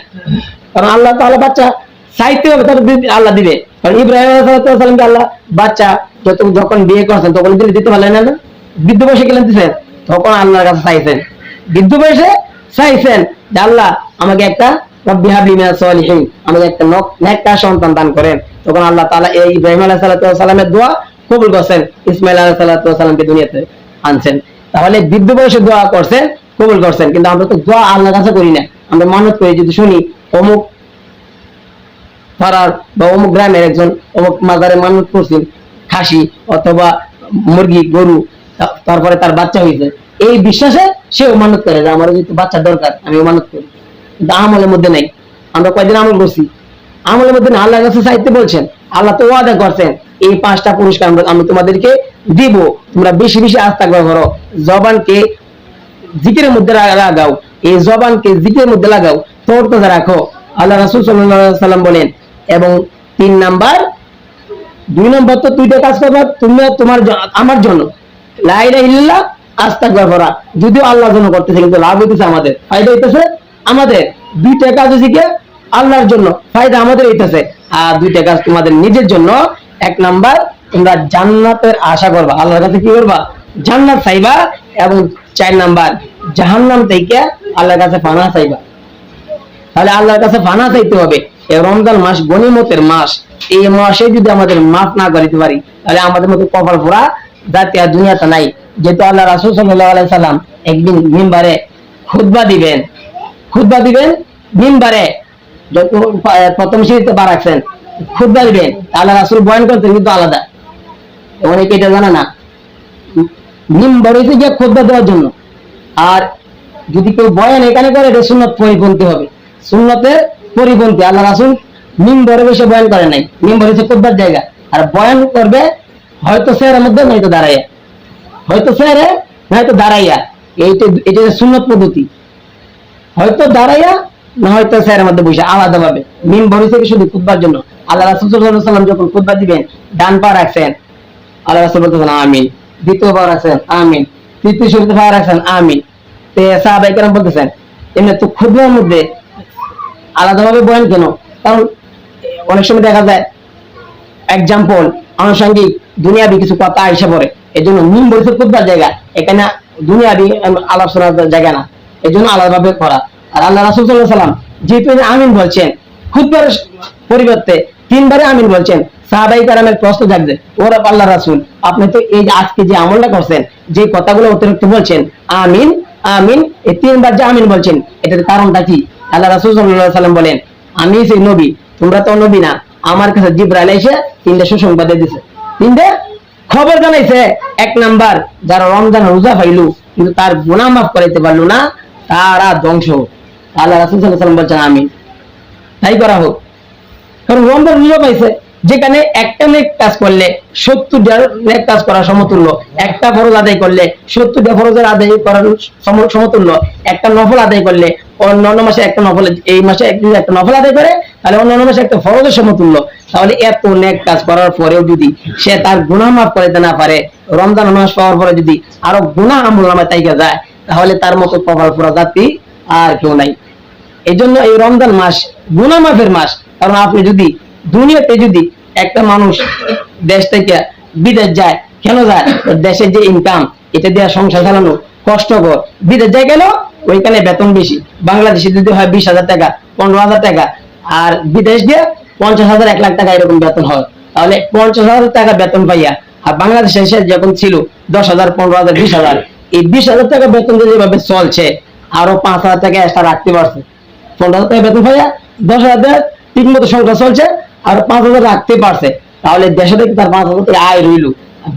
কারণ আল্লাহ তাআলা বাচ্চা চাইতে হবে, তার আল্লাহ দিবে। কারণ ইব্রাহিম আলাইহিস সালামকে আল্লাহ বাচ্চা যখন বিয়ে করছেন তখন দিতে পারলেন না, বৃদ্ধ বয়সে গেলেন দিচ্ছেন, তখন আল্লাহর কাছে চাইছেন, বৃদ্ধ বয়সে চাইছেন যে আল্লাহ আমাকে একটা রব্বি হাবলি মিনাস সালিহিন, আমাকে একটা নেককার সন্তান দান করেন। তখন আল্লাহ তাআলা এই ইব্রাহিম আলাইহিস সালামের দোয়া কবুল করছেন, ইসমাঈল আলাইহিস সালামকে দুনিয়াতে আনছেন। তাহলে বৃদ্ধ বয়সে দোয়া করছেন, কবুল করছেন। কিন্তু আমরা তো দোয়া আল্লাহর কাছে করি না, আমরা মানত করি। যদি শুনি অমুক পাড়ার বা অমুক গ্রামের একজন অমুক মাজারে মানত করছেন খাসি অথবা মুরগি গরু, তারপরে তার বাচ্চা হয়েছে, এই বিশ্বাসে সেও মানত করে যে আমার যেহেতু বাচ্চা দরকার আমি মানত করি। কিন্তু আমলের মধ্যে নাই। আমরা কয়দিন আমল করছি, আমলের মধ্যে না। আল্লাহর কাছে চাইতে বলছেন, আল্লাহ তো ওয়াদা করছেন এই 5টা পুরস্কার আমি তোমাদেরকে দিব, তোমরা বেশি বেশি আস্তাগফির করো, জবানকে জিকিরের মধ্যে লাগাও, এই জবানকে জিকিরের মধ্যে লাগাও, তরতাজা রাখো। আল্লাহ রাসূল সাল্লাল্লাহু আলাইহি সাল্লাম বলেন। এবং 2 নাম্বার তো 2টা কাজ করবা তুমি তোমার আমার জন্য, লা ইলাহা ইল্লাল্লাহ আস্তাগফির, যদিও আল্লাহর জন্য করতেছে কিন্তু লাভ হইতেছে আমাদের, ফায়দা হইতেছে আমাদের। 2টা কাজ হচ্ছে কি আল্লাহর জন্য, ফায়দা আমাদের হইতেছে। আর 2টা কাজ তোমাদের নিজের জন্য। 1 নাম্বার তোমরা জান্নাতের আশা করবা, আল্লাহর কাছে কি করবা, জান্নাত চাইবা। এবং 4 নাম্বার জাহান্নাম থেকে আল্লাহর কাছে পানাহ চাইবা। তাহলে আল্লাহর কাছে পানাহ চাইতে হবে। এই রমজান মাস গনিমতের মাস, এই মাসে যদি আমাদের মাফ না করিতে পারি তাহলে আমাদের মতো কপাল পোড়া জাতি আর দুনিয়াতে নাই। যেহেতু আল্লাহ রাসূল সাল্লাল্লাহু আলাইহি সাল্লাম একদিন মিম্বারে খুতবা দিবেন মিম্বারে, যত প্রথম সিঁড়িতে পা রাখছেন খুতবা দিবেন, আল্লাহ রাসূল বয়ান করতেন কিন্তু আলাদা, অনেকে এটা জানে না। মিম্বার হইতে গিয়ে খুতবা দেওয়ার জন্য। আর যদি কেউ বয়ান এখানে করে এটা সুন্নাত পরিপন্থী হবে, সুন্নতের পরিপন্থী। আল্লাহ রাসূল মিম্বরে বসে বয়ান করে নাই, মিম্বর হচ্ছে খুতবার জায়গা। আর বয়ান করবে হয়তো চেয়ারের মধ্যে, নয়তো দাঁড়াইয়া, হয়তো চেয়ারে নয়তো দাঁড়াইয়া। এটা সুন্নত পদ্ধতি, হয়তো দাঁড়াইয়া না হয়তো চেয়ারের মধ্যে বসে আলাদা ভাবে। মিম্বর হচ্ছে শুধু খুতবার জন্য। আল্লাহ রাসূল সাল্লাল্লাহু আলাইহি সাল্লাম যখন খুতবা দিবেন ডান পা রাখছেন, আল্লাহ রাসূল বলতেছেন আমিন, দ্বিতীয় পা রাখছেন আমিন, তৃতীয় শরীরে পা রাখছেন আমিন। সাহাবায়ে কেরাম বলতেছেন এমনি তো খুতবার মধ্যে আলাদাভাবে বয়ান কেন? কারণ অনেক সময় দেখা যায় এক্সাম্পল আনুষঙ্গিক দুনিয়াবি কিছু কথা এসে পড়ে, এই জন্য মিম্বর হচ্ছে খুতবার জায়গা, এখানে দুনিয়াবি আলোচনার জায়গা না, এই জন্য আলাদাভাবে করা। আর আল্লাহ রাসূল সাল্লাল্লাহু আলাইহি সাল্লাম যেহেতু আমিন বলছেন, খুতবার পরিবর্তে 3 বারে আমিন বলছেন, সাহাবায়ে কেরামের প্রশ্ন জাগছে, ওরা আল্লাহ রাসূল আপনি তো এই যে আজকে যে আমলটা করছেন, যে কথাগুলো অতিরিক্ত বলছেন আমিন আমিন, এই 3 বার যে আমিন বলছেন এটার কারণটা কি? আল্লাহ রাসূল সাল্লাল্লাহু আলাইহি সাল্লাম বলেন আমি সেই নবী, তোমরা তো নবী না। আমার কাছে জিবরাইল এসে 3টা সুসংবাদ দিয়েছে, 3টা খবর জানাইছে। 1 নাম্বার যারা রমজান রোজা পাইলো কিন্তু তার গুনাহ মাফ করাইতে পারলো না, তারা ধ্বংস। আল্লাহ রাসূল সাল্লাল্লাহু আলাইহি সাল্লাম বলছেন আমিন, তাই করা হোক। কারণ রমজান রোজা পাইছে, যেখানে একটা নেক কাজ করলে 70টা নেক কাজ করা সমতুল্য, একটা ফরজ আদায় করলে 70টা ফরজের আদায় করার সমতুল্য, একটা নফল আদায় করলে অন্যান্য মাসে একটা নফল, এই মাসে একটা নফল আদায় করে তাহলে অন্যান্য মাসে একটা ফরজের সমতুল্য। তাহলে এত নেক কাজ করার পরেও যদি সে তার গুনাহ মাফ করতে না পারে, রমজান মাস পাওয়ার পরে যদি আরো গুনাহ আমলনামায় তাইকা যায়, তাহলে তার মতো কপাল পোড়া জাতি আর কেউ নাই। এই জন্য এই রমজান মাস গুনাহ মাফের মাস। কারণ আপনি যদি দুনিয়াতে যদি একটা মানুষ দেশ থেকে বিদেশ যায়, কেন যায়? দেশের যে ইনকাম এটা দিয়ে সংসার চালানো কষ্টকর। বিদেশ যায় কেন? ওইখানে বেতন বেশি। বাংলাদেশে যদি হয় 20,000 টাকা 15,000 টাকা, আর বিদেশ দিয়ে 50,000 1 লাখ টাকা এরকম বেতন হয়। তাহলে 50,000 টাকা বেতন পাইয়া আর বাংলাদেশে এসে যখন ছিল 10,000 15,000 20,000, এই 20,000 টাকা বেতন দিয়ে যেভাবে চলছে, আরো 5,000 টাকা এক্সট্রা রাখতে পারছে। 15,000 টাকা বেতন পাইয়া 10,000 ঠিক মতো সংসার চলছে, আর 5,000 রাখতে পারছে। তাহলে দেশে থেকে তার 5,000 টাকা আয় রইল।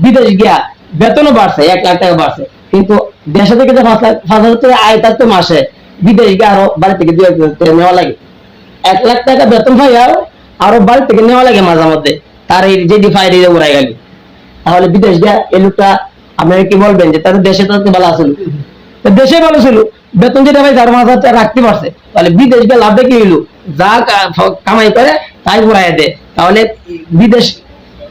বিদেশ গিয়া বেতনও বাড়ছে, 1,00,000 টাকা বাড়ছে, কিন্তু দেশে থেকে যে 5,000 টাকা আয় তার তো মাসে বিদেশ গিয়ে আরো বাড়ি থেকে 2,000 টাকা নেওয়া লাগে। 1,00,000 টাকা বেতন পাইয়াও আরো বাড়ি থেকে নেওয়া লাগে মাঝে মধ্যে, তার এই যে ডিফাইড উড়াই গেল। তাহলে বিদেশ গিয়া এই লোকটা আপনারা কি বলবেন যে তাদের দেশে তো ভালো আছিল? দেশে ভালো ছিল, বেতন যেটা ভাই 4,000 টাকা রাখতে পারছে, তাহলে বিদেশ গিয়ে লাভটা কি হইলো? যা কামাই করে তাই উড়াই দেয়। তাহলে বিদেশ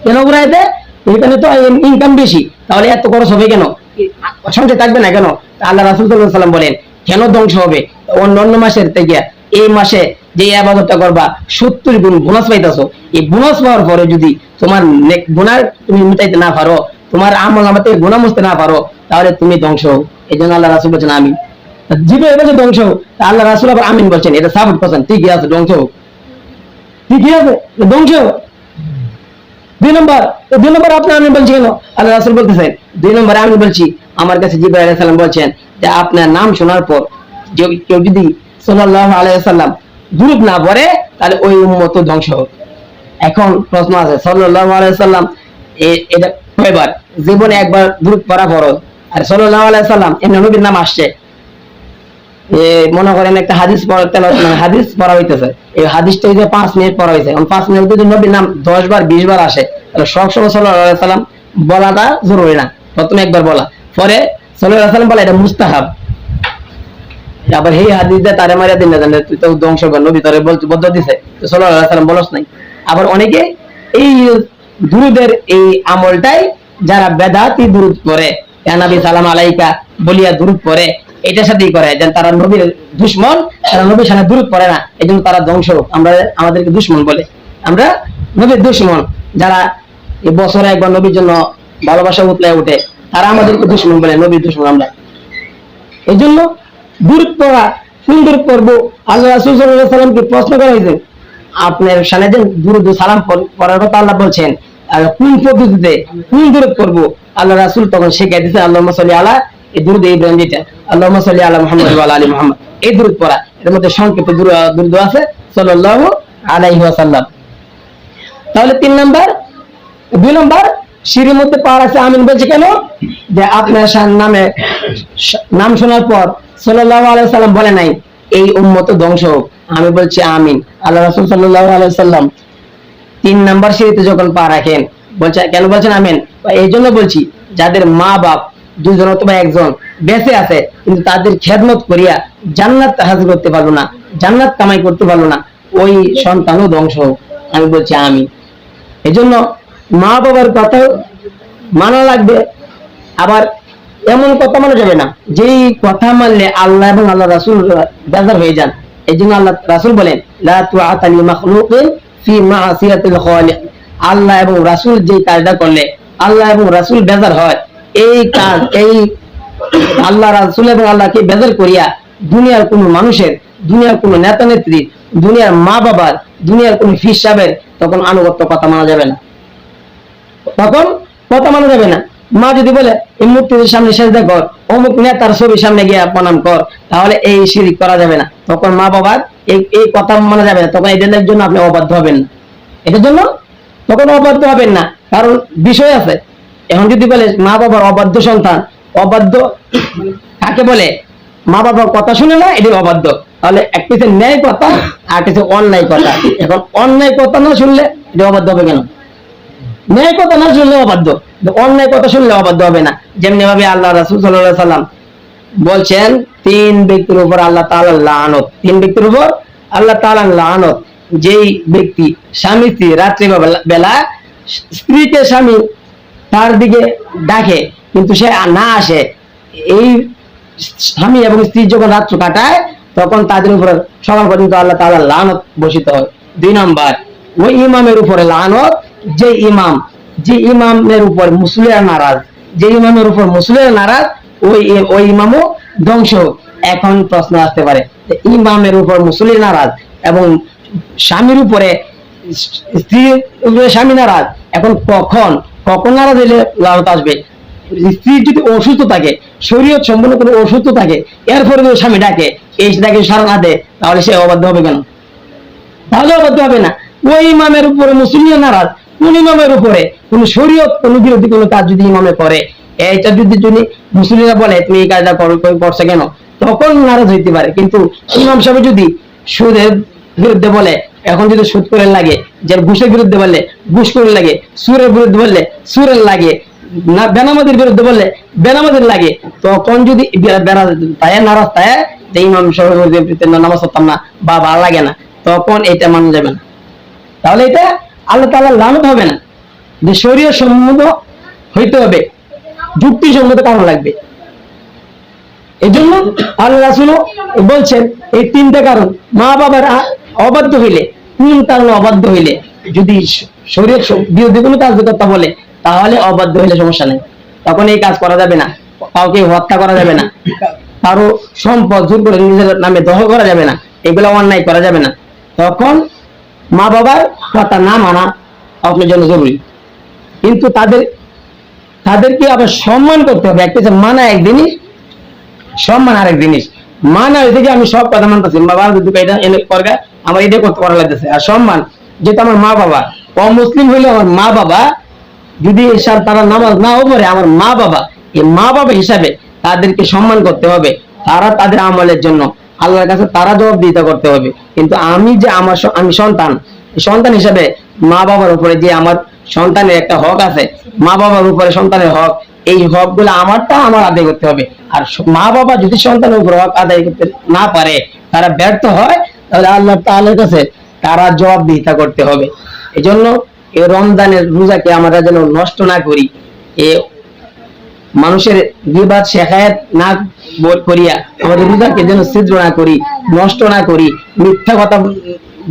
কেন উড়াই দেয়? এখানে তো ইনকাম বেশি, তাহলে এত খরচ হবে কেন? সংসার থাকবে না কেন? আল্লাহ রাসূল সাল্লাল্লাহু আলাইহি ওয়াসাল্লাম বলেন কেন ধ্বংস হবে? অন্য মাসের থেকে এই মাসে যে ইবাদতটা করবা 70 গুণ বোনাস পাইতাছো। এই বোনাস পাওয়ার পরে যদি তোমার গুনাহ তুমি মিটাইতে না পারো, তোমার আমল নামাতে গুনাহ মুছতে না পারো, তাহলে তুমি ধ্বংস হও। এইজন্য আল্লাহ রাসূল বলেন আমিন। জীবে এবারে ধ্বংস হোক, আল্লাহ রাসূল আবার আমিন বলছেন, এটা সাপোর্ট করছেন, ঠিকই আছে, ধ্বংস হোক, ঠিকই আছে, ধ্বংস হোক। 2 নম্বর আপনি আমিন বলছেন কেন? আল্লাহ রাসূল বলতেছেন 2 নম্বরে আমি বলছি, আমার কাছে জিবরাইল আলাইহিস সালাম বলছেন যে আপনার নাম শোনার পর কেউ যদি সাল্লাল্লাহু আলাইহি ওয়াসাল্লাম দুরূদ না পড়ে, তাহলে ওই উম্মত ধ্বংস হোক। এখন প্রশ্ন আছে, সাল্লাল্লাহু আলাইহি ওয়াসাল্লাম এটা কয়বার? জীবনে একবার দুরূদ পড়া ফরজ। আর সাল্লাল্লাহু আলাইহি ওয়াসাল্লাম এমনি নবীর নাম আসছে, মনে করেন একটা হাদিস হাদিস পড়া হইতেছে, এই হাদিসটা 5 মিনিট পড়া হয়েছে, 5 মিনিট যদি নবীর নাম 10 বার 20 বার আসে, তাহলে সবসময় সাল্লাল্লাহু আলাইহি ওয়াসাল্লাম বলাটা জরুরি না, প্রথমে একবার বলা, পরে সাল্লাল্লাহু আলাইহি ওয়াসাল্লাম বলা, এটা মুস্তাহাব। আবার এই হাদিস দিয়ে তারে মারিয়া দিন না জানে তুই তো ধ্বংস কর, নবী তারে বলতে দিছে, তো সাল্লাল্লাহু আলাইহি ওয়াসাল্লাম বলছ নাই। আবার অনেকে এই দুরুদের এই আমলটাই যারা বেদাতি দুরুদ পড়ে, ইয়া নবী সালাম আলাইকা বলিয়া দুরুদ পড়ে, এটার সাথেই করে যেন তারা নবীর দুশমন, তারা নবীর সামনে দুরুদ পড়ে না, এজন্য তারা ধ্বংস। আমরা আমাদেরকে দুশমন বলে, আমরা নবীর দুশমন। যারা এই বছরে একবার নবীর জন্য ভালোবাসা উতলায় ওঠে, তারা আমাদেরকে দুশমন বলে, নবীর দুশমন আমরা। এই জন্য দুরুদ পড়া, কোন দুরুদ পড়বো? আল্লাহ রাসূল সাল্লাল্লাহু আলাইহি ওয়াসাল্লামকে প্রশ্ন করা হয়েছে, আপনার সামনে যে দুরুদ ও সালাম পড়ার কথা আল্লাহ বলছেন, কোন পদ্ধতিতে কোন দুরুদ পড়বো? আল্লাহ রাসূল তখন শিখিয়ে দিয়েছে, আল্লাহুম্মা সাল্লি আলা, এই দুরুদ ইব্রাহিম যেটা, আল্লাহুম্মা সাল্লি আলা মুহাম্মাদ ওয়া আলা আলি মুহাম্মাদ, এই দুরুদ পড়া। এর মধ্যে সংক্ষেপে দুরুদ আছে সাল্লাল্লাহু আলাইহি ওয়াসাল্লাম। তাহলে 2 নম্বর সিঁড়ির মধ্যে পা আছে আমিন বলছে কেন? যে আপনার নামে নাম শোনার পর সাল্লাল্লাহু আলাইহি ওয়াসাল্লাম বলে নাই এই উম্মত ধ্বংস হোক, আমি বলছি আমিন। আল্লাহ রাসূল সাল্লাল্লাহু আলাইহি ওয়াসাল্লাম 3 নম্বর সিঁড়িতে যখন পা রাখেন বলছে কেন বলছেন আমিন? এই জন্য বলছি, যাদের মা বাপ 2 জন অথবা 1 জন বেঁচে আছে, কিন্তু তাদের খেদমত করিয়া জান্নাত হাসিল করতে পারলো না, জান্নাত কামাই করতে পারলো না, ওই সন্তানও ধ্বংস হোক, আমি বলছি আমিন। এই জন্য মা বাবার কথা মানা লাগবে। আবার এমন কথা মানা যাবে না যেই কথা মানলে আল্লাহ এবং আল্লাহ রাসূল বেজার হয়ে যান। এই জন্য আল্লাহ রাসূল বলেন, লা তুআতা লি মাখলুকিন ফি মা'সিয়াতিল খালিক। আল্লাহ এবং রাসূল যে কাজটা করলে আল্লাহ এবং রাসূল বেজার হয়, এই কাজ, এই আল্লাহ রাসূল এবং আল্লাহকে বেজার করিয়া দুনিয়ার কোন মানুষের, দুনিয়ার কোন নেতা নেত্রী, দুনিয়ার মা বাবার, দুনিয়ার কোন ফিস সাহেবের তখন আনুগত্য কথা মানা যাবে না, তখন কথা মানা যাবে না। মা যদি বলে এই মূর্তির সামনে সেজদা কর, অমুক নেতার ছবির সামনে গিয়ে প্রণাম কর, তাহলে এই শিরক করা যাবে না, তখন মা বাবার এই কথা মানা যাবে না, তখন এদের জন্য আপনি অবাধ্য হবেন না, এটার জন্য তখন অবাধ্য হবেন না। কারণ বিষয় আছে, এখন যদি বলে মা বাবার অবাধ্য সন্তান, অবাধ্য কাকে বলে? মা বাবার কথা শুনে না, এটি অবাধ্য। তাহলে একটা হচ্ছে ন্যায় কথা, আর একটা হচ্ছে অন্যায় কথা। এখন অন্যায় কথা না শুনলে এটা অবাধ্য হবে কেন? ন্যায় কথা না শুনলে অবাধ্য, অন্যায় কথা শুনলে অবাধ্য হবে না। যেমনি ভাবে আল্লাহ রাসূল সাল্লাল্লাহু আলাইহি ওয়াসাল্লাম বলছেন 3 ব্যক্তির উপর আল্লাহ তাআলার লানত, 3 ব্যক্তির উপর আল্লাহ তাআলার লানত। যেই ব্যক্তি স্বামী স্ত্রী রাত্রি বেলা স্ত্রীকে স্বামী তার দিকে ডাকে কিন্তু সে না আসে, এই স্বামী এবং স্ত্রী যখন রাত্রি কাটায় তখন তাদের উপর সকাল পর্যন্ত আল্লাহ তাআলার লানত বর্ষিত হয়। 2 নম্বর, ওই ইমামের উপরে লানত যে ইমামের উপর মুসলিরা নারাজ, যে ইমামের উপর মুসলিরা নারাজ, ওই ইমামও ধ্বংস। এখন প্রশ্ন আসতে পারে, ইমামের উপর মুসলিরা নারাজ এবং স্বামীর উপরে স্ত্রীর উপরে স্বামী নারাজ, এখন কখন নারাজ হলে লানত আসবে? স্ত্রী যদি অসুস্থ থাকে, শরীয়ত সম্পন্ন কোনো অসুস্থ থাকে, এরপরে যদি স্বামী ডাকে, এই ডাকে সারা না দেয়, তাহলে সে অবাধ্য হবে কেন? তাহলে অবাধ্য হবে না। ওই ইমামের উপরে মুসলিমরা নারাজ, কোন ইমামের উপরে কোন শরীয়ত কোন বিরোধী কোনো কাজ যদি ইমামে করে, এইটা যদি মুসলিমরা বলে তুমি এই কাজটা করছো কেন, তখন নারাজ হইতে পারে। কিন্তু ইমাম সাহেব যদি সুদের বিরুদ্ধে বলে, এখন যদি সুদ করে লাগে, যে ঘুষের বিরুদ্ধে বললে ঘুষ করে লাগে, সুরের বিরুদ্ধে বললে সুরের লাগে, না বেনামাজির বিরুদ্ধে বললে বেনামাজির লাগে, তখন যদি তাই নারাজ তাই যে ইমাম সাহেব নামাজ পড়তাম না বা ভালো লাগে না, তখন এটা মানা যাবে না। তাহলে এটা আল্লাহ তাআলা লানত হবে না, যে শরীয়ত সম্মত হইতে হবে, যুক্তিসঙ্গত কারণ লাগবে। এই জন্য আল্লাহ রাসূল বলছেন এই তিনটা কারণ, মা বাবার অবাধ্য হইলে, কোন কারণে অবাধ্য হইলে, যদি শরীয়ত বিরোধী কোনো কাজ কথা বলে, তাহলে অবাধ্য হইলে সমস্যা নেই, তখন এই কাজ করা যাবে না। কাউকে হত্যা করা যাবে না, কারো সম্পদ জোর করে নিজের নামে দখল করা যাবে না, এগুলো অন্যায় করা যাবে না। তখন মা বাবার কথা না মানা আপনার জন্য জরুরি, কিন্তু তাদেরকে আবার সম্মান করতে হবে। একটা মানা এক জিনিস, সম্মান আরেক জিনিস। মানা হয়েছে যে আমি সব কথা মানতেছি, বাবা যদি এটা এনে করগা আমার এটা করতে করা লাগতেছে। আর সম্মান যেটা আমার মা বাবা, অমুসলিম হইলে আমার মা বাবা যদি তারা নামাজ নাও পড়ে, আমার মা বাবা, এই মা বাবা হিসাবে তাদেরকে সম্মান করতে হবে। তারা তাদের আমলের জন্য আল্লাহর কাছে তারা জবাবদিহিতা করতে হবে। কিন্তু আমি যে আমি সন্তান হিসাবে মা বাবার উপরে যে আমার সন্তানের একটা হক আছে, মা বাবার উপরে সন্তানের হক, এই হক গুলো আমারটা আমার আদায় করতে হবে। আর মা বাবা যদি সন্তানের উপর হক আদায় করতে না পারে, তারা ব্যর্থ হয়, তাহলে আল্লাহ তাআলার কাছে তারা জবাবদিহিতা করতে হবে। এই জন্য এই রমজানের রোজাকে আমরা যেন নষ্ট না করি, এ মানুষের গীবাত শেখায়াত না করিয়া আমাদের রোজাকে যেন ছিদ্র না করি, নষ্ট না করি, মিথ্যা কথা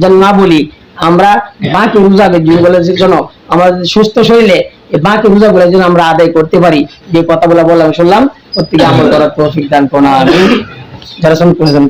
যেন না বলি। আমরা বাকি রোজাগুলোর জন্য আমাদের সুস্থ শরীরে বাকি রোজাগুলোর জন্য আমরা আদায় করতে পারি। যে কথাগুলো বললাম শুনলাম, প্রত্যেকে আমল করার তৌফিক দান করুন। আমিন। যারা শুনছেন